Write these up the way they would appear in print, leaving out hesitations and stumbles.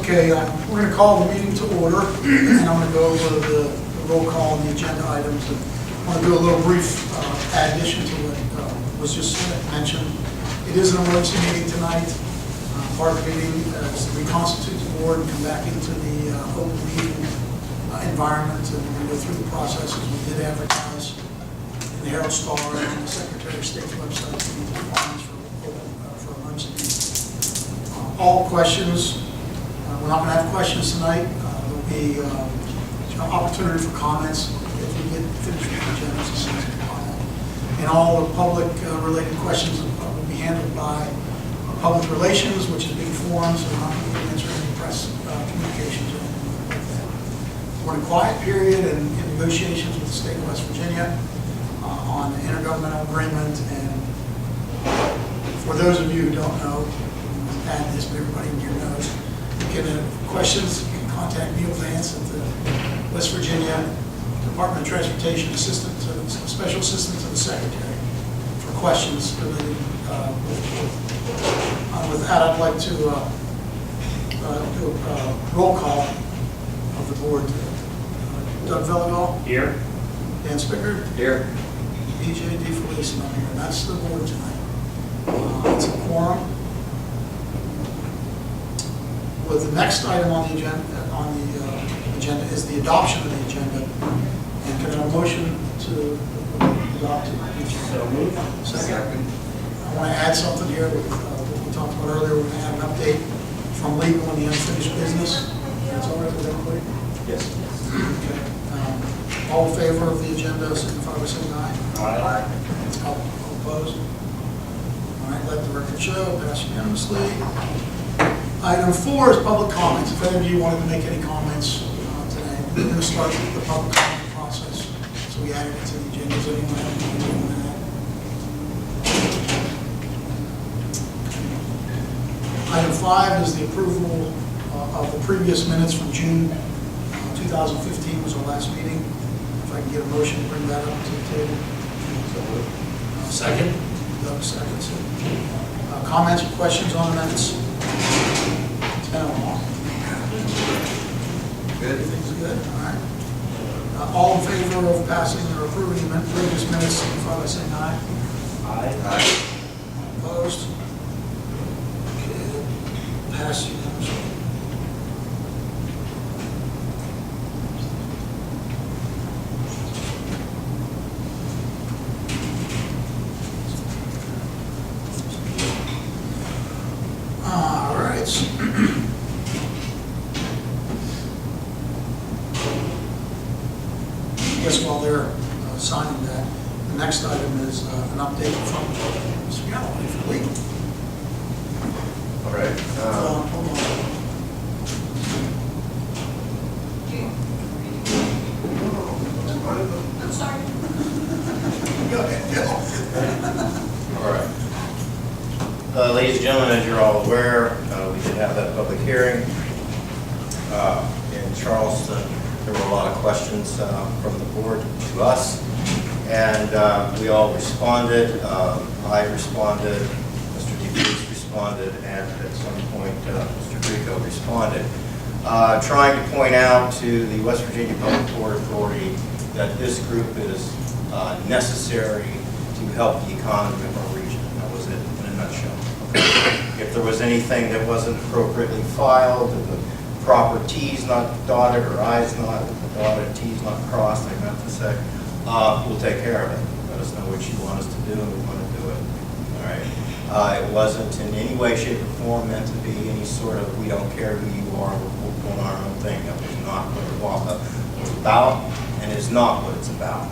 Okay, we're going to call the meeting to order, and I'm going to go over the roll call and the agenda items. And I want to do a little brief addition to what was just mentioned. It is an emergency meeting tonight. Part of the meeting is to reconstitute the board and come back into the open meeting environment, and we're going to go through the processes. We did advertise in the Herald Star and the Secretary of State's website the requirements for emergency meetings. All questions. We're not going to have questions tonight. There'll be an opportunity for comments if we get finished with the agenda. And all the public related questions will be handled by Public Relations, which is being formed, so we're not going to answer any press communications or anything like that. We're in a quiet period and in negotiations with the state of West Virginia on the intergovernmental agreement. And for those of you who don't know, add this, but everybody in here knows. You can have questions, you can contact Neil Vance at the West Virginia Department of Transportation Special Assistant to the Secretary for questions related with that. I'd like to do a roll call of the board. Doug Vellegal? Here. Dan Spickard? Here. EJ DeFelice, and I'm here. And that's the board tonight. It's a quorum. With the next item on the agenda is the adoption of the agenda. And can I have a motion to adopt it? So moved. Second. I want to add something here with what we talked about earlier. We're going to have an update from legal on the unfinished business. That's all right with everybody? Yes. Okay. All in favor of the agenda, signify by saying aye. Aye. All opposed? All right, let the record show. Pass unanimously. Item 4 is public comments. If any of you wanted to make any comments today, we're going to start with the public comment process. So we added it to the agenda. Does anyone have anything on that? Item 5 is the approval of the previous minutes from June 2015 was our last meeting. If I can get a motion to bring that up to the table. Second. Doug seconds. Comments or questions on the minutes? It's been a while. Good. Everything's good? All right. All in favor of passing or approving the previous minutes, signify by saying aye. Aye. Aye. Opposed? Okay. Pass unanimously. I guess while they're signing that, the next item is an update from Mr. Galloway for legal. All right. Hold on. I'm sorry. Go ahead, Bill. All right. Ladies and gentlemen, as you're all aware, we did have that public hearing in Charleston. There were a lot of questions from the board to us, and we all responded. I responded, Mr. DeFelice responded, and at some point Mr. Grieco responded, trying to point out to the West Virginia Public Port Authority that this group is necessary to help the economy of our region. That was it in a nutshell. If there was anything that wasn't appropriately filed, the proper T's not dotted or I's not dotted, T's not crossed, I meant to say, we'll take care of it. Let us know what you want us to do, and we want to do it. All right. It wasn't in any way, shape, or form meant to be any sort of we don't care who you are, we're doing our own thing. That was not what the WAPA was about, and is not what it's about.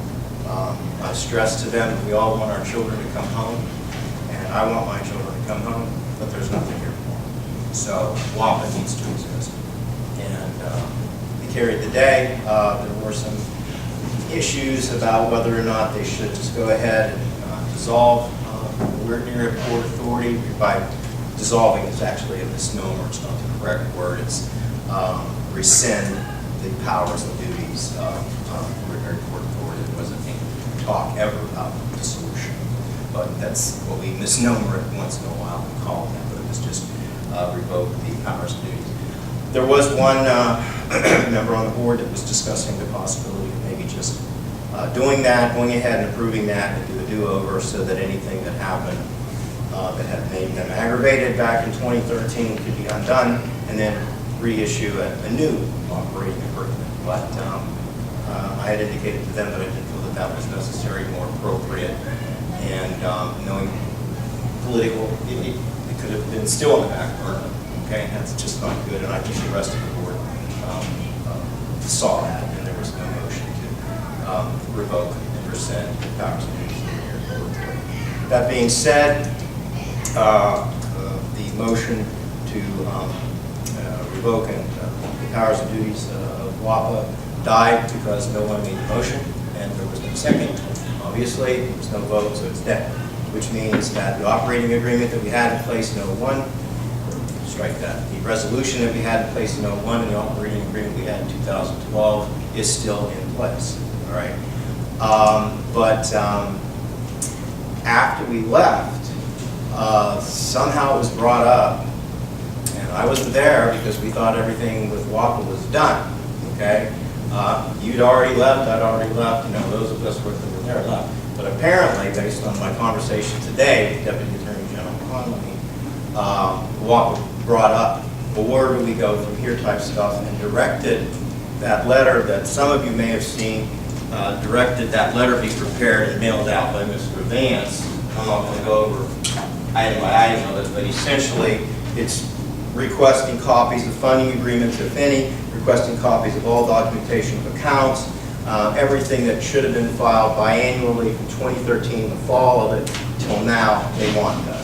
I stressed to them that we all want our children to come home, and I want my children to come home, but there's nothing here for them. So WAPA needs to exist. And we carried the day. There were some issues about whether or not they should just go ahead and dissolve the Weirton Area Port Authority. By dissolving is actually a misnomer. It's not the correct word. It's rescind the powers and duties of Weirton Area Port Authority. It wasn't any talk ever about dissolution. But that's what we misnomer it once in a while and call it, but it was just revoke the powers and duties. There was one member on the board that was discussing the possibility of maybe just doing that, going ahead and approving that, and do a do-over so that anything that happened that had made them aggravated back in 2013 could be undone, and then reissue a new operating agreement. But I had indicated to them that I didn't feel that that was necessary, more appropriate, and knowing political, it could have been still in the back burner. Okay, and that's just not good, and I think the rest of the board saw that, and there was no motion to revoke and rescind the powers and duties of the mayor. That being said, the motion to revoke and the powers and duties of WAPA died because no one made the motion, and there was no second. Obviously, there was no vote, so it's dead, which means that the operating agreement that we had in place in 01, strike that. The resolution that we had in place in 01 and the operating agreement we had in 2012 is still in place. All right. After we left, somehow it was brought up, and I wasn't there because we thought everything with WAPA was done. Okay. You'd already left, I'd already left. You know, those of us that were there left. But apparently, based on my conversation today with Deputy Attorney General Connolly, WAPA brought up, well, where do we go from here type stuff, and directed that letter that some of you may have seen, directed that letter be prepared and mailed out by Mr. Vance. I'm not going to go over item by item of it, but essentially it's requesting copies of funding agreements, if any, requesting copies of all documentation of accounts, everything that should have been filed biannually from 2013, the fall of it, till now, they want those.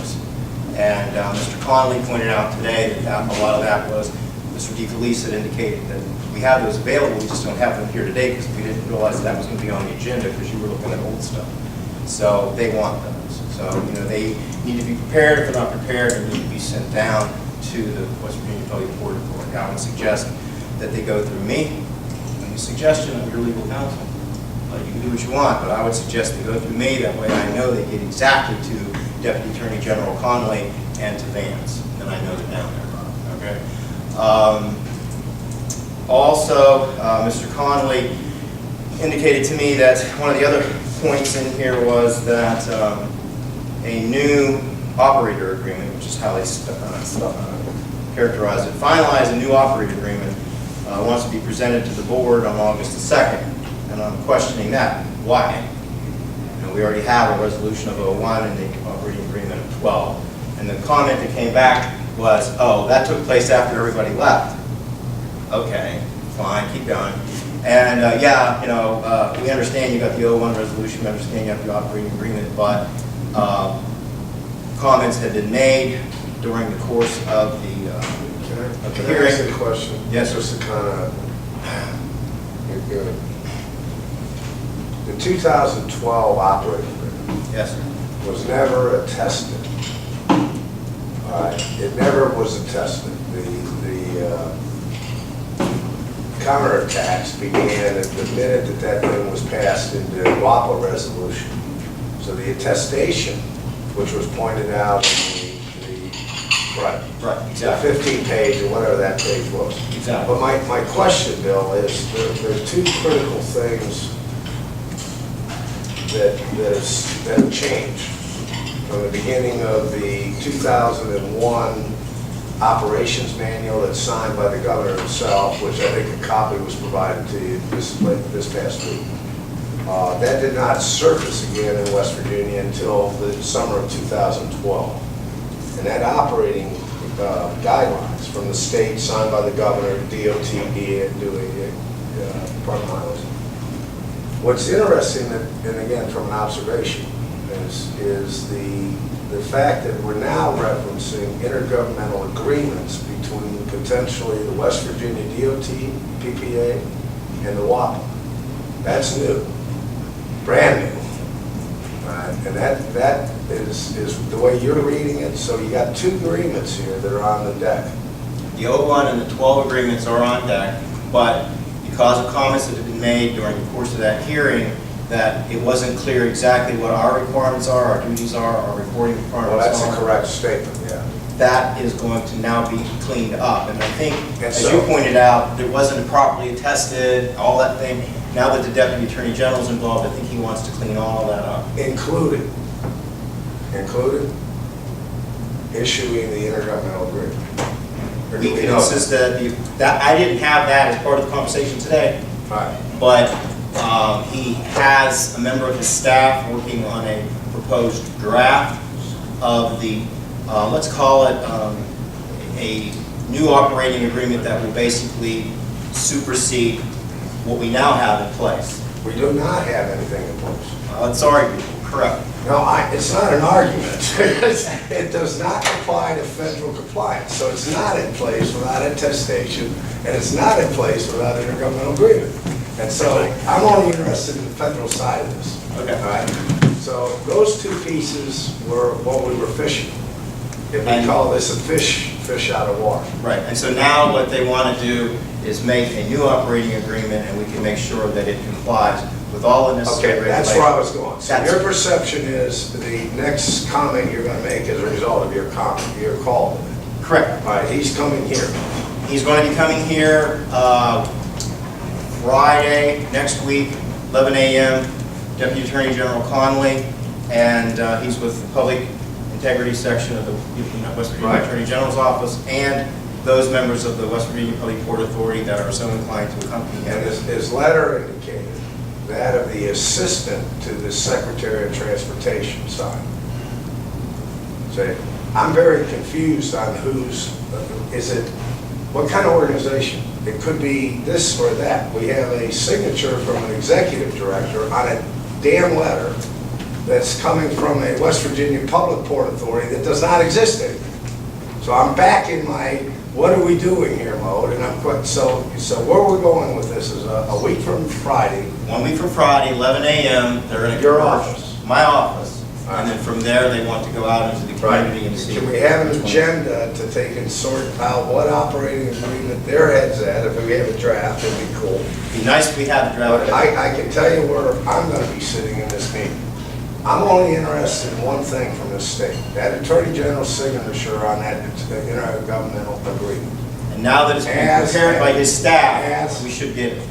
And Mr. Connolly pointed out today that a lot of that was, Mr. DeFelice had indicated that we have those available, we just don't have them here today because we didn't realize that was going to be on the agenda because you were looking at old stuff. So they want those. So, you know, they need to be prepared. If they're not prepared, they need to be sent down to the West Virginia Public Port Authority. I would suggest that they go through me. A suggestion of your legal counsel. You can do what you want, but I would suggest they go through me. That way I know they get exactly to Deputy Attorney General Connolly and to Vance. Then I know they're down there. Okay. Also, Mr. Connolly indicated to me that one of the other points in here was that a new operator agreement, which is how they characterize it, finalize a new operator agreement wants to be presented to the board on August the 2nd. And I'm questioning that. Why? You know, we already have a resolution of 01 and the operating agreement of 12. And the comment that came back was, oh, that took place after everybody left. Okay, fine, keep going. And yeah, you know, we understand you got the 01 resolution, we understand you have the operating agreement, but comments had been made during the course of the Can I hearing. ask a question? Yes, sir. Just to kind of, the 2012 operating agreement Yes, sir. was never attested. All right, it never was attested. The counterattacks began at the minute that that thing was passed into WAPA resolution. So the attestation, which was pointed out in Right, the exactly. 15 page or whatever that page was. Exactly. But my question, Bill, is there's two critical things that have changed from the beginning of the 2001 operations manual that's signed by the governor himself, which I think a copy was provided to you this past week. That did not surface again in West Virginia until the summer of 2012. And that operating guidelines from the state signed by the governor, DOT, DA, Department of Highways. What's interesting, and again from an observation, is the fact that we're now referencing intergovernmental agreements between potentially the West Virginia DOT, PPA, and the WAPA. That's new, brand new. And that is the way you're reading it. So you got two agreements here that are on the deck. The 01 and the 12 agreements are on deck, but because of comments that have been made during the course of that hearing, that it wasn't clear exactly what our requirements are, our duties are, our reporting requirements are. Well, that's a correct statement, yeah. that is going to now be cleaned up. And I think, And as so- you pointed out, it wasn't properly attested, all that thing. Now that the Deputy Attorney General is involved, I think he wants to clean all that up. Included issuing the intergovernmental agreement. Or do We can know insist that I didn't have that as part of the conversation today, All right. but he has a member of his staff working on a proposed draft of the, let's call it a new operating agreement that will basically supersede what we now have in place. We do not have anything in place. It's arguable, correct. No, it's not an argument. It does not apply to federal compliance. So it's not in place without attestation, and it's not in place without intergovernmental agreement. And so I'm only interested in the federal side of this. Okay. All right? So those two pieces were what we were fishing. If we And- call this a fish out of water. Right, and so now what they want to do is make a new operating agreement, and we can make sure that it complies with all the necessary Okay, regulations. that's where I was going. So That's- your perception is the next comment you're going to make as a result of your comment, your call. Correct. All right, he's coming here. He's going to be coming here Friday, next week, 11 a.m., Deputy Attorney General Connolly, and he's with the Public Integrity Section of the West Virginia Right. Attorney General's Office, and those members of the West Virginia Public Port Authority that are so inclined to accompany him. And his letter indicated that of the assistant to the Secretary of Transportation side. So I'm very confused on what kind of organization? It could be this or that. We have a signature from an executive director on a damn letter that's coming from a West Virginia Public Port Authority that does not exist anymore. So I'm back in my, what are we doing here mode, and I'm quite, so where we're going with this is a week from Friday. 1 week from Friday, 11 a.m., they're in Your office. My office. All right. And then from there, they want to go out into the community and see. Can we have an agenda to take and sort out what operating agreement their head's at? If we have a draft, it'd be cool. Be nice if we had the But draft. I can tell you where I'm gonna be sitting in this meeting. I'm only interested in one thing from this state, that Attorney General's signature on that intergovernmental agreement. And now that it's been As- prepared by his staff, as- we should get it.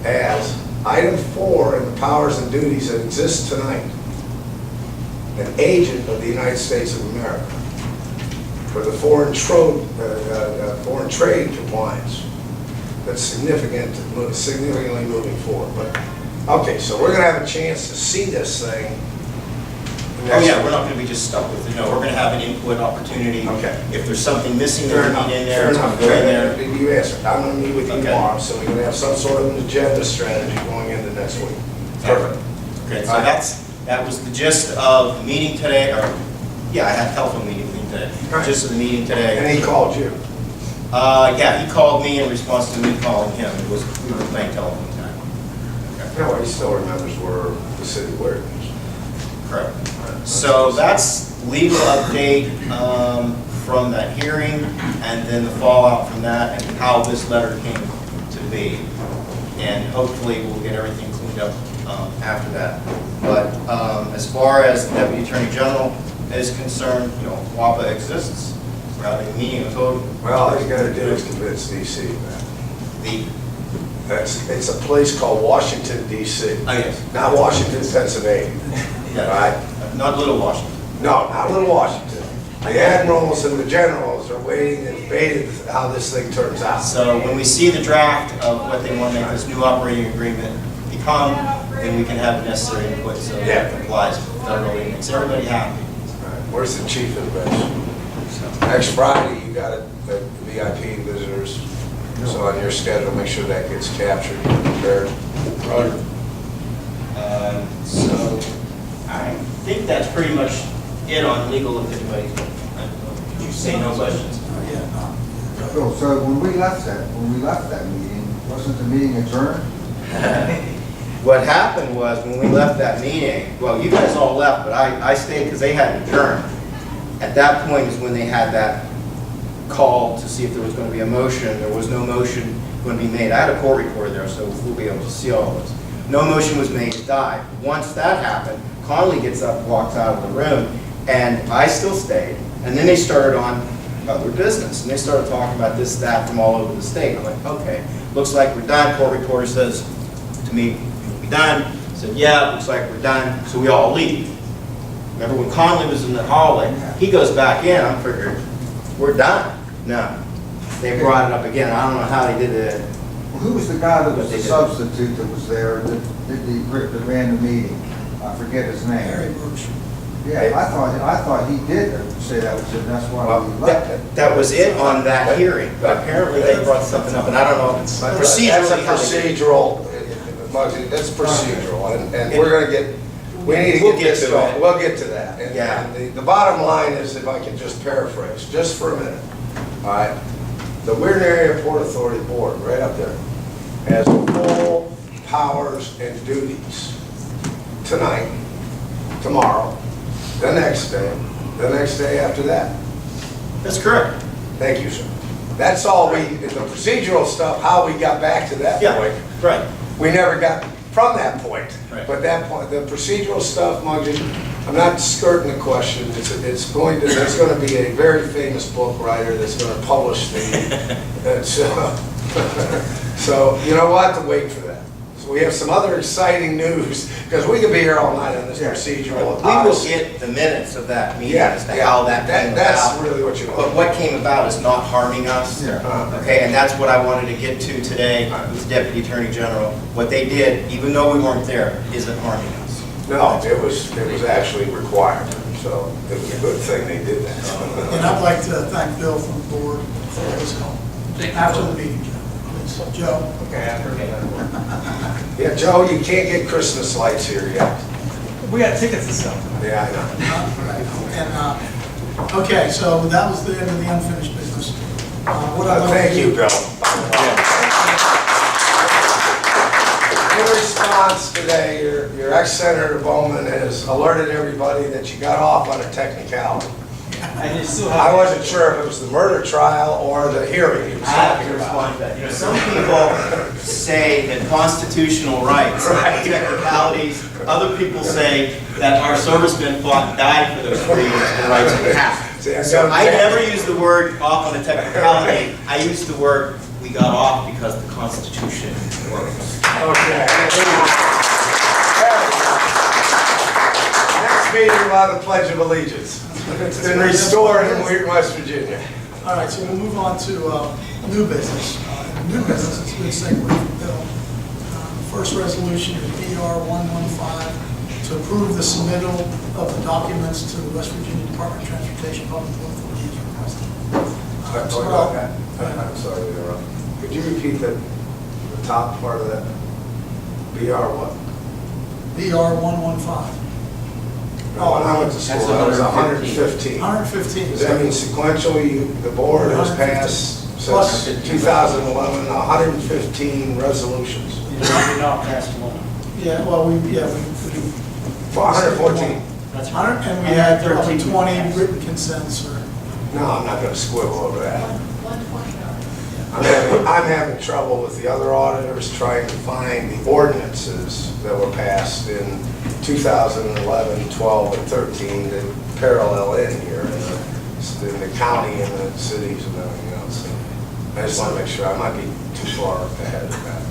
As item 4 in the powers and duties that exist tonight, an agent of the United States of America for the foreign trade compliance that's significantly moving forward. But okay, so we're going to have a chance to see this thing. Oh, yeah, we're not going to be just stuck with it. No, we're going to have an input opportunity. Okay. If there's something missing Fair that enough. we need in Fair there, it's enough. going to go in there. You answered. I'm going to meet with you Okay. tomorrow, so we can have some sort of an agenda strategy going into next week. Perfect. Okay, so All right. that was the gist of the meeting today, or, yeah, I had a telephone meeting today. Right. Gist of the meeting today. And he called you. Yeah, he called me in response to me calling him. We were playing telephone tag. No, he still remembers where the city of Weirton is. Correct. So that's legal update from that hearing, and then the fallout from that, and how this letter came to be. And hopefully, we'll get everything cleaned up after that. But as far as the Deputy Attorney General is concerned, WAPA exists. We're having a meeting of total. Well, all he's got to do is convince DC, man. It's a place called Washington, DC. Oh, yes. Not Washington, Pennsylvania. Yeah. Right? Not Little Washington. No, not Little Washington. The admirals and the generals are waiting and debating how this thing turns out. So when we see the draft of what they want to make this new operating agreement become, then we can have the necessary input so that it complies federally and makes everybody happy. Right. Where's the chief of the bench? Next Friday, you got the VIP visitors. So on your schedule, make sure that gets captured and prepared. So I think that's pretty much it on legal if anybody, did you say no questions? So when we left that meeting, wasn't the meeting adjourned? What happened was, when we left that meeting, well, you guys all left, but I stayed because they had adjourned. At that point is when they had that call to see if there was going to be a motion. There was no motion going to be made. I had a court reporter there, so we'll be able to see all of this. No motion was made, it died. Once that happened, Connolly gets up, walks out of the room, and I still stayed. And then they started on other business, and they started talking about this, that, from all over the state. I'm like, okay, looks like we're done. Court reporter says to me, "We're done." I said, "Yeah, looks like we're done." So we all leave. Remember when Conley was in the hallway, he goes back in, I'm figuring, we're done. No, they brought it up again. I don't know how they did it. Well, who was the guy that was They the did. substitute that was there, that ran the meeting? I forget his Harry name. Brooks. Yeah, I thought he did say that was it, and that's why Well, we left. that was it on that hearing. But apparently they brought something up, and I don't know if it's procedurally. That's a how they did it. procedural, Muggsy, that's procedural, and we're gonna get, we need to We'll get get this to going. it. We'll get to that. And- Yeah. and the bottom line is, if I can just paraphrase, just for a minute, all right? The Weirton Area Port Authority Board, right up there, has full powers and duties tonight, tomorrow, the next day after that. That's correct. Thank you, sir. That's all the procedural stuff, how we got back to that Yeah, point. right. We never got from that point. Right. But that point, the procedural stuff, Muggsy, I'm not skirting the question. There's going to be a very famous book writer that's going to publish so you know what, to wait for that. So we have some other exciting news, because we could be here all night on this Yeah. procedural. We will get the minutes of that meeting Yeah, as to how that came that's about. really what you But want. what came about is not harming us. Yeah. Okay, and that's what I wanted to get to today with Deputy Attorney General. What they did, even though we weren't there, isn't harming us. No, it was actually required, so it was a good thing they did that. And I'd like to thank Bill from the board for his help. After the meeting, Joe, please. Joe? Yeah, Joe, you can't get Christmas lights here yet. We got tickets to sell. Yeah, I know. And, okay, so that was the end of the unfinished business. What I'd like to Thank do- you, Bill. In response today, your ex-Senator Bowman has alerted everybody that you got off on a technicality. And you still have. I wasn't sure if it was the murder trial or the hearing he was I have talking to about. respond to that. You know, some people say that constitutional rights are technicalities. Other people say that our servicemen fought and died for those freedoms and rights we have. So I never use the word off on a technicality. I use the word we got off because the Constitution works. Okay. Next meeting, we'll have the Pledge of Allegiance. It's been restored in Weirton, West Virginia. All right, so we'll move on to new business. New business, it's a good segue from Bill. First resolution is BR 115 to approve the submittal of the documents to the West Virginia Department of Transportation Public Works Authority as requested. I'm sorry to interrupt. Could you repeat the top part of that? BR what? BR 115. No, when I went to school, that was 115. 115. Does that mean sequentially, the board has passed Plus- since 2011, 115 resolutions? You're not past one. Yeah, well, we 114. That's 100, and we had probably 13. 20 written consents or. No, I'm not going to squibble over that. 120. I'm having trouble with the other auditors trying to find the ordinances that were passed in 2011, 12, and 13 that parallel in here in the county and the cities and everything else. I just want to make sure, I might be too far ahead of that.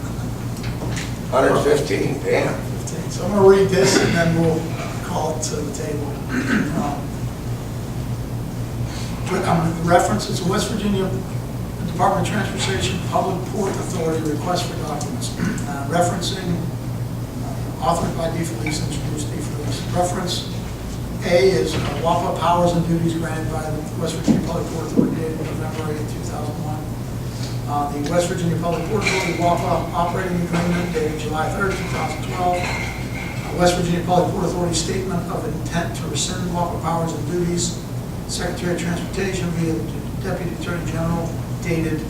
115, damn. 15. So I'm going to read this and then we'll call it to the table. Reference, it's a West Virginia Department of Transportation Public Port Authority request for documents. Referencing, authored by D. Felice, introduced D. Felice. Reference A is WAPA powers and duties granted by the West Virginia Public Port Authority dated November 8, 2001. The West Virginia Public Port Authority WAPA operating agreement dated July 3, 2012. West Virginia Public Port Authority statement of intent to rescind WAPA powers and duties. Secretary of Transportation via the Deputy Attorney General dated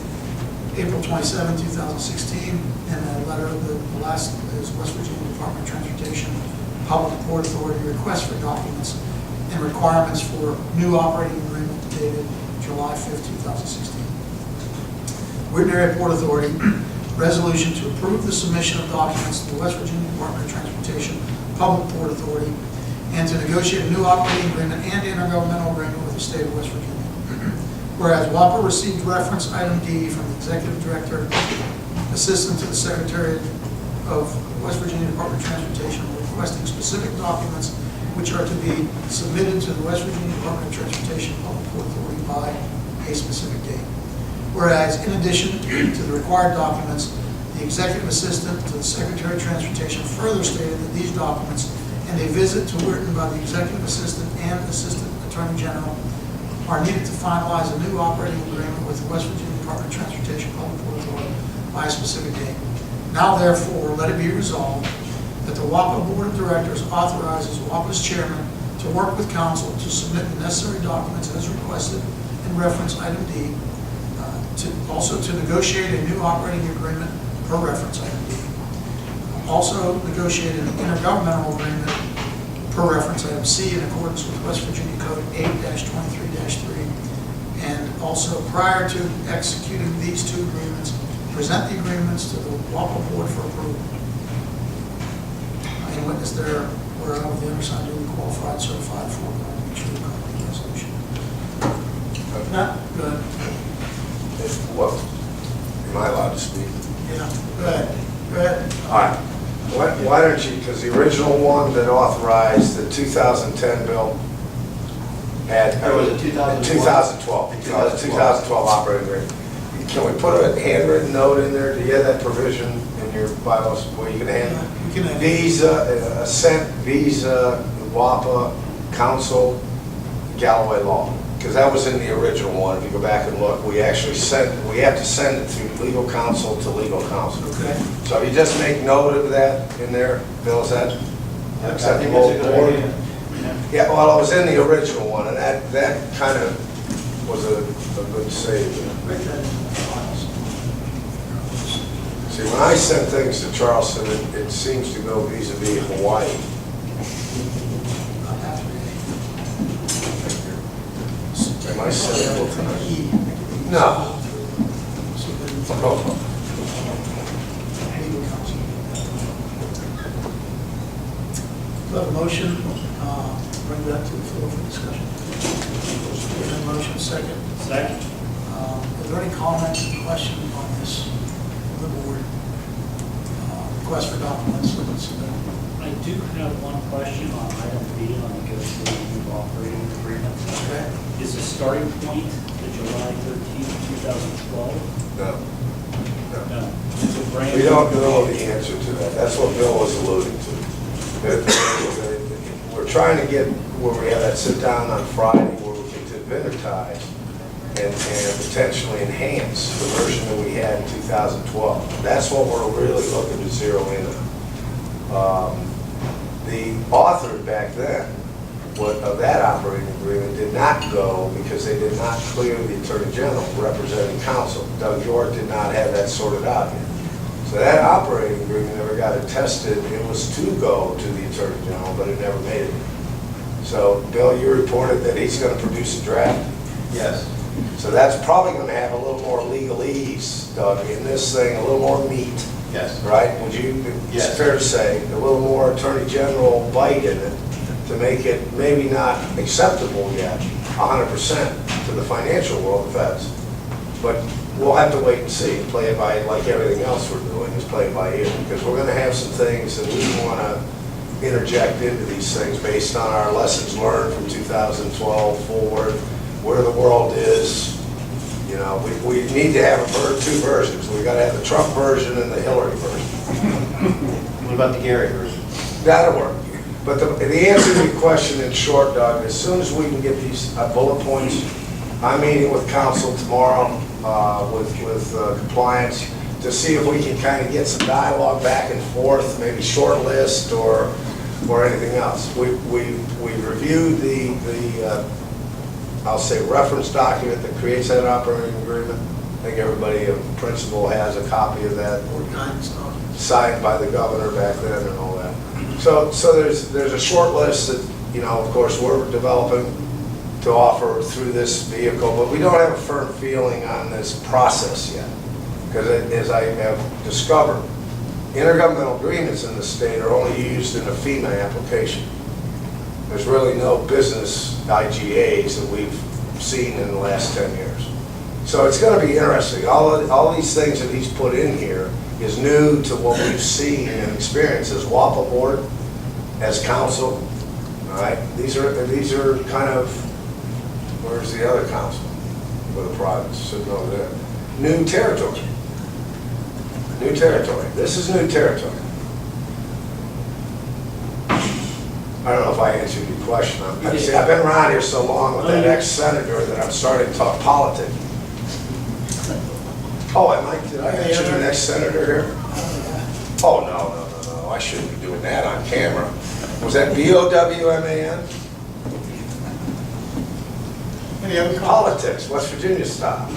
April 27, 2016. And a letter, the last is West Virginia Department of Transportation Public Port Authority request for documents and requirements for new operating agreement dated July 5, 2016. Weirton Area Port Authority resolution to approve the submission of documents to the West Virginia Department of Transportation Public Port Authority and to negotiate a new operating agreement and intergovernmental agreement with the state of West Virginia. Whereas WAPA received reference item D from the Executive Director, Assistant to the Secretary of West Virginia Department of Transportation, requesting specific documents which are to be submitted to the West Virginia Department of Transportation Public Port Authority by a specific date. Whereas in addition to the required documents, the Executive Assistant to the Secretary of Transportation further stated that these documents and a visit to Weirton by the Executive Assistant and Assistant Attorney General are needed to finalize a new operating agreement with the West Virginia Department of Transportation Public Port Authority by a specific date. Now therefore, let it be resolved that the WAPA Board of Directors authorizes WAPA's chairman to work with council to submit the necessary documents as requested in reference item D, also to negotiate a new operating agreement per reference item D. Also negotiate an intergovernmental agreement per reference item C in accordance with West Virginia Code 8-23-3. And also prior to executing these two agreements, present the agreements to the WAPA Board for approval. Any witness there whereof the undersigned duly qualified, certified, foregoing, be true, copy of the resolution. No? Good. What? Am I allowed to speak? Yeah, go ahead. Go ahead. All right. Why don't you, because the original one that authorized the 2010 bill had... Or was it 2012? 2012. 2012 operating agreement. Can we put a handwritten note in there? Do you have that provision in your bylaws where you can hand You can have- Visa, Ascent, Visa, WAPA, Council, Galloway Law? Because that was in the original one. If you go back and look, we actually we have to send it through legal counsel to legal counsel. Okay. So if you just make note of that in there, Bill, is that acceptable? I think it's a good idea. Yeah, well, it was in the original one, and that kind of was a good save. Write that in the files. See, when I send things to Charleston, it seems to go vis-a-vis Hawaii. Not after Am I sending it tonight? E. No. So then, Oh, legal counsel. Do I have a motion, bring that to the floor for discussion? Motion, second. Second. Are there any comments or questions on this from the board? Request for documents submitted. I do have one question on item B on negotiating new operating agreement. Okay. Is the starting point the July 13th, 2012? no. No. It's a brand We new- don't know the answer to that. That's what Bill was alluding to. We're trying to get where we have that sit down on Friday where we can divinitize and potentially enhance the version that we had in 2012. That's what we're really looking to zero in on. The author back then of that operating agreement did not go because they did not clear the Attorney General representing counsel. Doug York did not have that sorted out yet. So that operating agreement never got attested. It was to go to the Attorney General, but it never made it. So, Bill, you reported that he's going to produce a draft. Yes. So that's probably going to have a little more legalese, Doug, in this thing, a little more meat, Yes. right? Would you, it's Yes. fair to say, a little more Attorney General bite in it to make it maybe not acceptable yet, 100% to the financial world, the feds. But we'll have to wait and see, play it by, like everything else we're doing, is play it by ear, because we're going to have some things that we want to interject into these things based on our lessons learned from 2012 forward, where the world is. You know, we need to have two versions. We got to have the Trump version and the Hillary version. What about the Gary version? That'll work. But the answer to your question in short, Doug, as soon as we can get these bullet points, I'm meeting with council tomorrow with compliance to see if we can kind of get some dialogue back and forth, maybe short list or anything else. We reviewed the I'll say reference document that creates that operating agreement. I think everybody in principle has a copy of that, Board guidance documents. signed by the governor back then and all that. So there's a short list that, you know, of course, we're developing to offer through this vehicle, but we don't have a firm feeling on this process yet. Because as I have discovered, intergovernmental agreements in the state are only used in a FEMA application. There's really no business IGAs that we've seen in the last 10 years. So it's going to be interesting. All these things that he's put in here is new to what we've seen and experienced as WAPA board, as council. All right, these are kind of, where's the other council with the province sitting over there? New territory. New territory. This is new territory. I don't know if I answered your question. See, I've been around here so long with that ex-senator that I'm starting to talk politics. Oh, did I answer the next senator here? Oh, no. I shouldn't be doing that on camera. Was that BOWMAN? Any other comments? Politics, West Virginia style.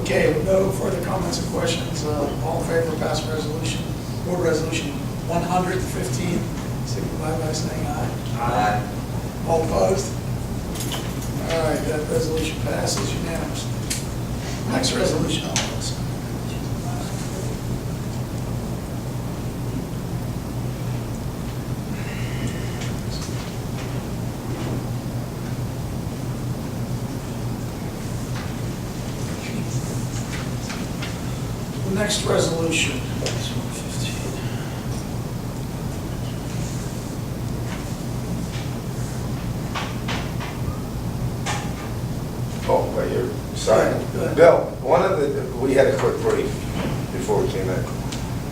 Okay, with no further comments or questions, all in favor of passing resolution, board resolution 115, signify by saying aye. Aye. All opposed? All right, that resolution passes unanimously. Next resolution on the list. The next resolution. is 115. Oh, well, you're, sorry. Go ahead. Bill, we had a quick brief before we came in.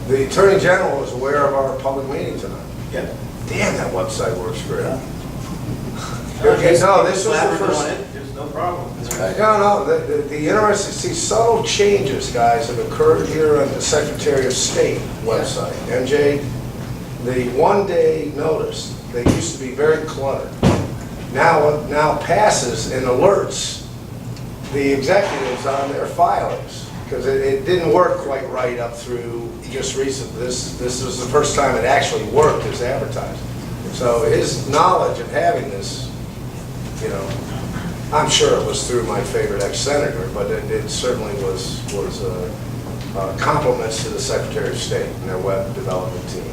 The Attorney General was aware of our public meeting tonight. Yeah. Damn, that website works great. Okay, no, this was the first. There's no problem. No, the interesting, see, subtle changes, guys, have occurred here on the Secretary of State website. MJ, the one-day notice, they used to be very cluttered. Now passes and alerts the executives on their filings, because it didn't work quite right up through just recent. This was the first time it actually worked as advertised. So his knowledge of having this, I'm sure it was through my favorite ex-senator, but it certainly was compliments to the Secretary of State and their web development team.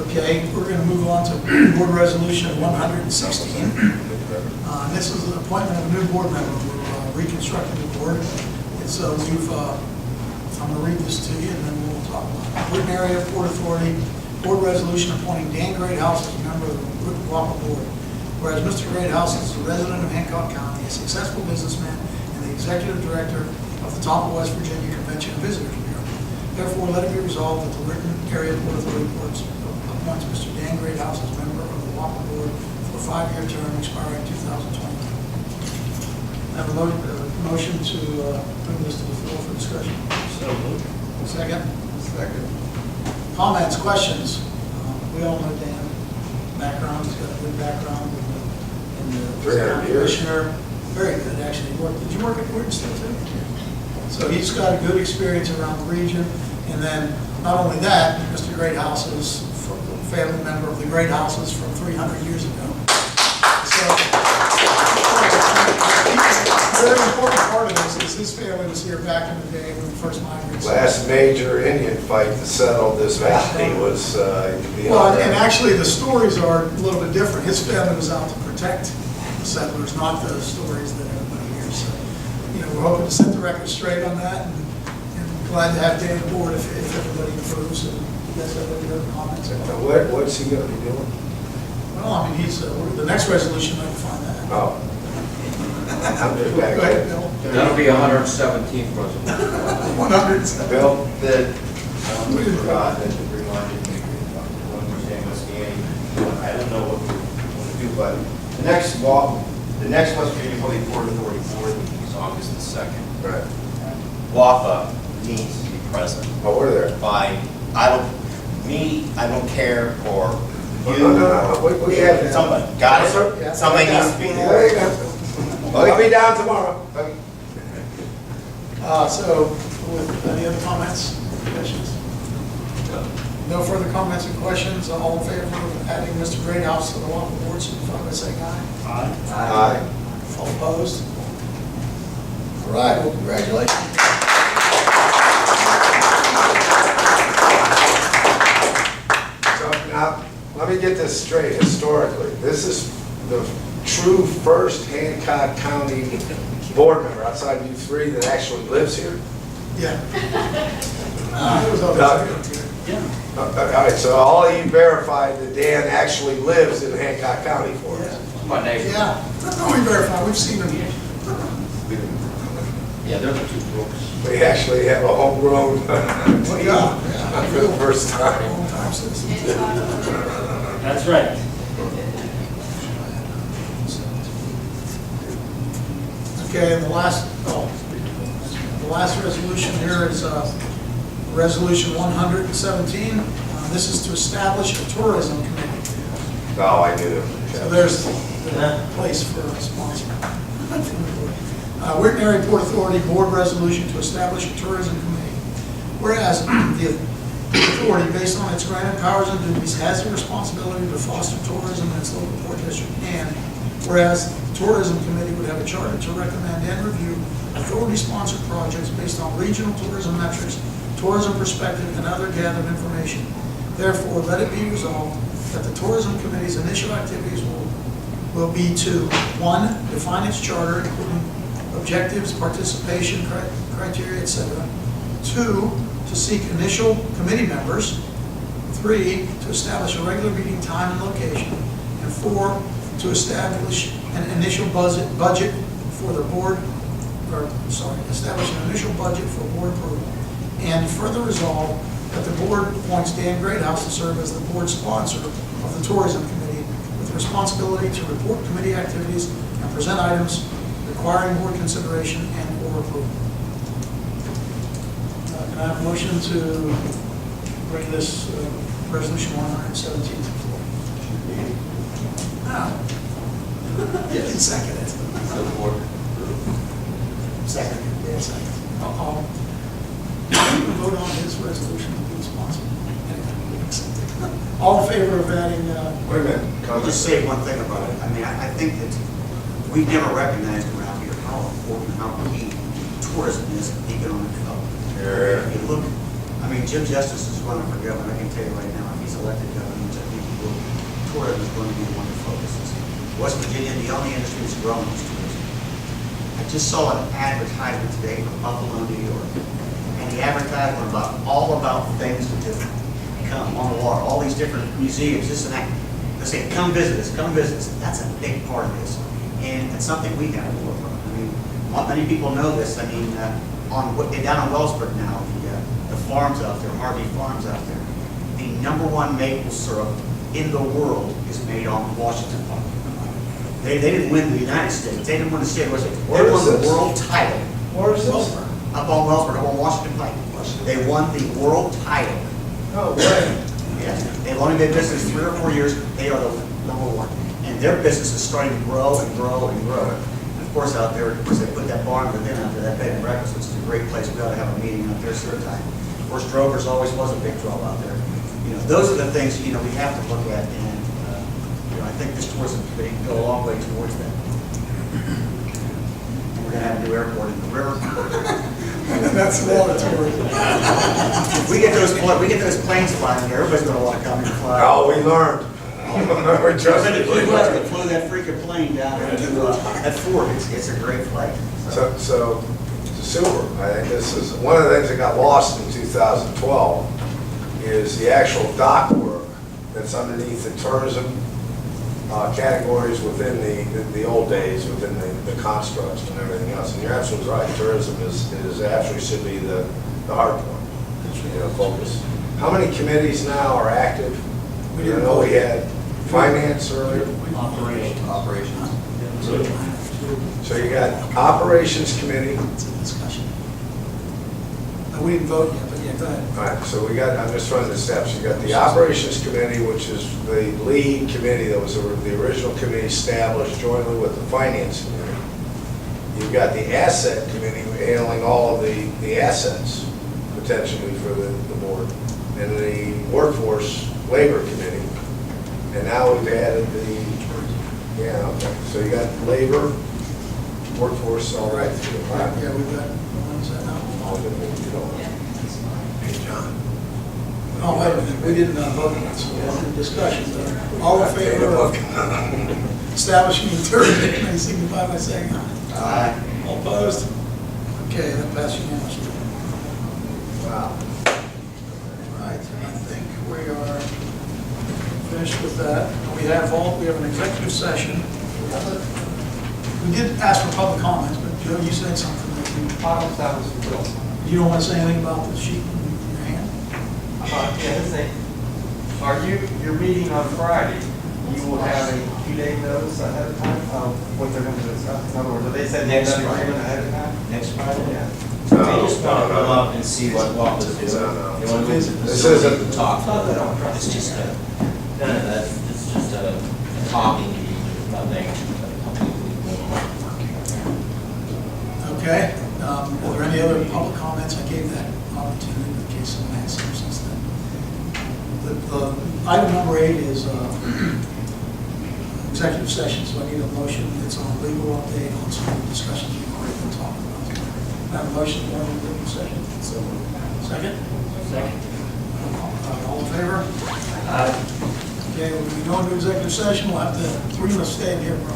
Okay, we're going to move on to board resolution 116. This is an appointment of a new board member. We're reconstructing the board. It's, I'm going to read this to you and then we'll talk about it. Weirton Area Port Authority Board Resolution appointing Dan Greathouse as a member of the WAPA board. Whereas Mr. Greathouse is a resident of Hancock County, a successful businessman, and the executive director of the Top of West Virginia Convention and Visitors Bureau. Therefore, let it be resolved that the Weirton Area Port Authority appoints Mr. Dan Greathouse as member of the WAPA board for a 5-year term expiring 2020. I have a motion to bring this to the floor for discussion. So moved. Second? Second. Comments, questions? We all know Dan. Background, he's got a good background in the 300 years. commissioner. Very good, actually. Did you work at Weirton still too? So he's got a good experience around the region. And then, not only that, Mr. Greathouse is a family member of the Greathouses from 300 years ago. So, a very important part of this is his family was here back in the day when we first migrated. Last major Indian fight that settled this valley was Well, and actually the stories are a little bit different. His family was out to protect the settlers, not the stories that everybody hears. So, we're hoping to set the record straight on that, and glad to have Dan aboard if everybody approves. And you guys have any other comments? What's he going to be doing? Well, I mean, the next resolution might define that. Oh. I'm just Go back ahead, there. Bill. That'll be 117th resolution. 107. Bill? We forgot that to remind you, one more thing was Danny. I don't know what we want to do, but the next West Virginia Public Port Authority board meeting is August the 2nd. Right. WAPA needs to be present. Oh, we're there. I don't care, or you, No. We have somebody, got Yes, sir. it? Somebody needs to be There there. you go. I'll be down tomorrow. So, any other comments, questions? No further comments and questions. All in favor of adding Mr. Greathouse to the WAPA board, signify by saying aye. Aye. Aye. All opposed? All right, well, congratulations. me get this straight historically. This is the true first Hancock County board member outside you three that actually lives here? Yeah. There was others. Yeah. All right, so all of you verified that Dan actually lives in Hancock County for us. My neighbor. Yeah, no, we verified, we've seen them. Yeah, they're the two brooks. We actually have a homegrown team Yeah. for the first time. Long-time citizens. That's right. Okay, and the last resolution here is Resolution 117. This is to establish a tourism committee. Oh, I knew So that. there's the place for a sponsor. Weirton Area Port Authority Board Resolution to establish a tourism committee. Whereas the authority, based on its granted powers and duties, has the responsibility to foster tourism in its local port district, and whereas the tourism committee would have a charter to recommend and review authority-sponsored projects based on regional tourism metrics, tourism perspective, and other gathered information. Therefore, let it be resolved that the tourism committee's initial activities will be to, 1, define its charter, including objectives, participation criteria, etc. 2, to seek initial committee members. 3, to establish a regular meeting time and location. And 4, to establish an initial budget for the board, establish an initial budget for board approval. And further resolve that the board appoints Dan Greathouse to serve as the board sponsor of the tourism committee with responsibility to report committee activities and present items requiring board consideration and/or approval. Can I have a motion to bring this resolution 117 to the floor? No. You can second it. Second. Yeah, second. I'll vote on his resolution to be sponsored. All in favor of adding, Wait a minute. I'll just say one thing about it. I mean, I think that we've never recognized around here how important, how key tourism is in economic development. Yeah. If you look, I mean, Jim Justice is running for governor. I can tell you right now, if he's elected governor, which I think he will, tourism is going to be one of the focuses. West Virginia, the only industry that's growing is tourism. I just saw an advertisement today from Buffalo, New York, and the advertisement all about things to do. Come on the water, all these different museums, this and that. They say, come visit us, come visit us. That's a big part of this. And it's something we have to work on. I mean, not many people know this. I mean, down in Wellsburg now, the farms out there, Harvey Farms out there, the #1 maple syrup in the world is made on Washington Park. They didn't win the United States. They didn't win the state. They won the world title. where is this? Up on Wellsburg, up on Washington Pike. They won the world title. Oh, right. Yes, they've only been in business 3 or 4 years, they are the #1. And their business is starting to grow and grow and grow. And of course out there, of course, they put that barn within out there, that bed and breakfast, which is a great place. We ought to have a meeting out there sometime. Of course, Drover's always was a big draw out there. You know, those are the things, you know, we have to look at, and, you know, I think this tourism committee can go a long way towards that. And we're gonna have a new airport in the river. That's water tourism. If we get those planes flying here, everybody's gonna wanna come and fly. Oh, we learned. We trusted If you you. guys could flew that freaking plane down there to, at Ford, it's a great flight. So, super. I think this is, one of the things that got lost in 2012 is the actual dock work that's underneath the tourism categories within the old days, within the constructs and everything else. And you're absolutely right, tourism is actually should be the hard point, focus. How many committees now are active? I know we had finance earlier. Operations. So you got operations committee. It's a discussion. No, we didn't vote yet, but yeah, go ahead. All right, so I'm just running the steps. You got the operations committee, which is the lead committee that was the original committee established jointly with the finance committee. You've got the asset committee handling all of the assets potentially for the board. And the workforce labor committee. And now we've added okay. So you got labor, workforce, all right. Yeah, we've got, when's that now? Hey, John. Oh, wait a minute, we didn't vote on it, so we're in discussion. All in favor of establishing the term, may signify by saying aye. Aye. All opposed? Okay, that passed unanimously. Wow. Right, I think we are finished with that. We have an executive session. We did ask for public comments, but Joe, you said something that That was for Bill. you don't want to say anything about the sheet in your hand? Yeah, this thing, you're meeting on Friday, you will have a 2-day notice ahead of time of what they're going to discuss. In other words, have they said Next that agreement Friday. ahead of time? Next Friday? Yeah. They just want to come up and see what WAPA's doing. No. They want to This isn't- talk. It's just it's just a talking meeting, nothing. Okay, are there any other public comments? I gave that opportunity in case someone had some since then. The item number 8 is executive session, so I need a motion. It's on legal update on some of the discussions we've already been talking about. I have a motion to go into executive session. So, second? Second. All in favor? Okay, when we go into executive session, we'll have the 3 of us stay in here, bro.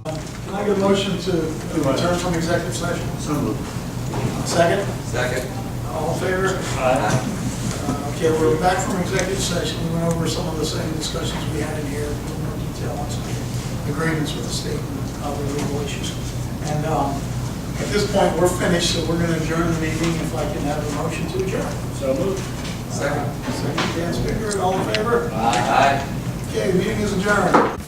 Can I get a motion to return from executive session? So moved. Second? Second. All in favor? Okay, we're back from executive session. We went over some of the same discussions we had in here, a little more detail on some agreements with the state and other legal issues. And at this point, we're finished, so we're going to adjourn the meeting. If I can have a motion to adjourn. So moved. Second, Dan Spicker, all in favor? Aye. Okay, the meeting is adjourned.